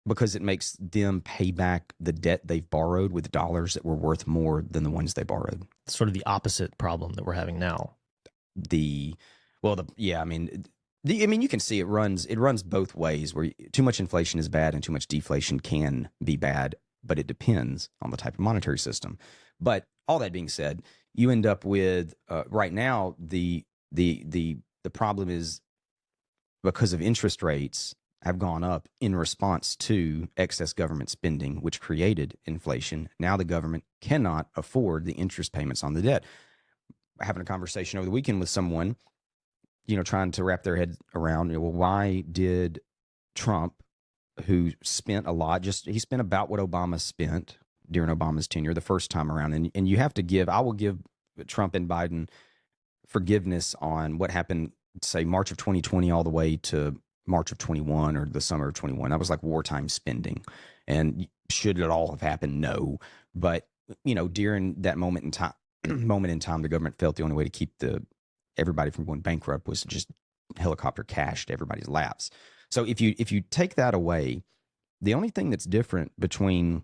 because it makes them pay back the debt they've borrowed with dollars that were worth more than the ones they borrowed. Sort of the opposite problem that we're having now. Yeah, I mean, you can see it runs both ways. Where too much inflation is bad and too much deflation can be bad, but it depends on the type of monetary system. But all that being said, you end up with right now the problem is because of interest rates have gone up in response to excess government spending, which created inflation. Now the government cannot afford the interest payments on the debt. Having a conversation over the weekend with someone, trying to wrap their head around, well, why did Trump, who spent a lot, he spent about what Obama spent during Obama's tenure the first time around. And you have to I will give Trump and Biden forgiveness on what happened, say, March of 2020 all the way to March of 21 or the summer of 21. That was like wartime spending. And should it all have happened? No. But, during that moment in time, the government felt the only way to keep everybody from going bankrupt was to just helicopter cash to everybody's laps. So if you take that away, the only thing that's different between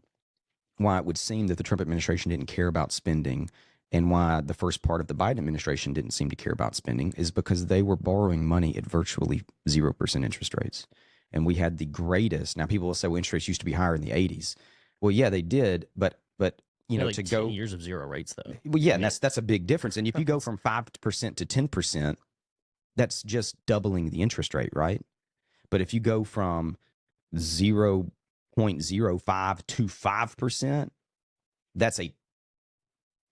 why it would seem that the Trump administration didn't care about spending and why the first part of the Biden administration didn't seem to care about spending is because they were borrowing money at virtually 0% interest rates. And we had the greatest. Now people will say, well, interest rates used to be higher in the 80s. Well, yeah, they did, but Like to 10 go years of zero rates though. well, yeah, and that's a big difference. And if you go from 5% to 10%, that's just doubling the interest rate, right? But if you go from 0.05 to 5%, that's a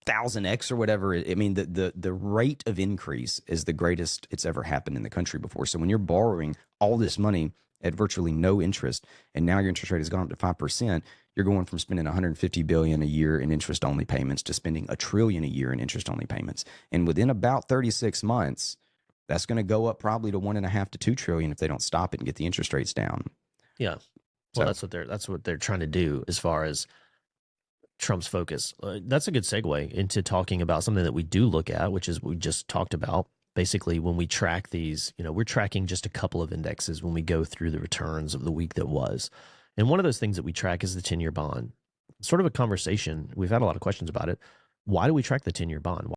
1000x or whatever. I mean, the rate of increase is the greatest it's ever happened in the country before. So when you're borrowing all this money at virtually no interest, and now your interest rate has gone up to 5%, you're going from spending 150 billion a year in interest only payments to spending $1 trillion a year in interest only payments. And within about 36 months, that's going to go up probably to 1.5 to 2 trillion if they don't stop it and get the interest rates down. Yeah. Well, that's what they're trying to do as far as Trump's focus. That's a good segue into talking about something that we do look at, which is what we just talked about. Basically, when we track these, we're tracking just a couple of indexes when we go through the returns of the week that was. And one of those things that we track is the 10-year bond. Sort of a conversation. We've had a lot of questions about it. Why do we track the 10-year bond?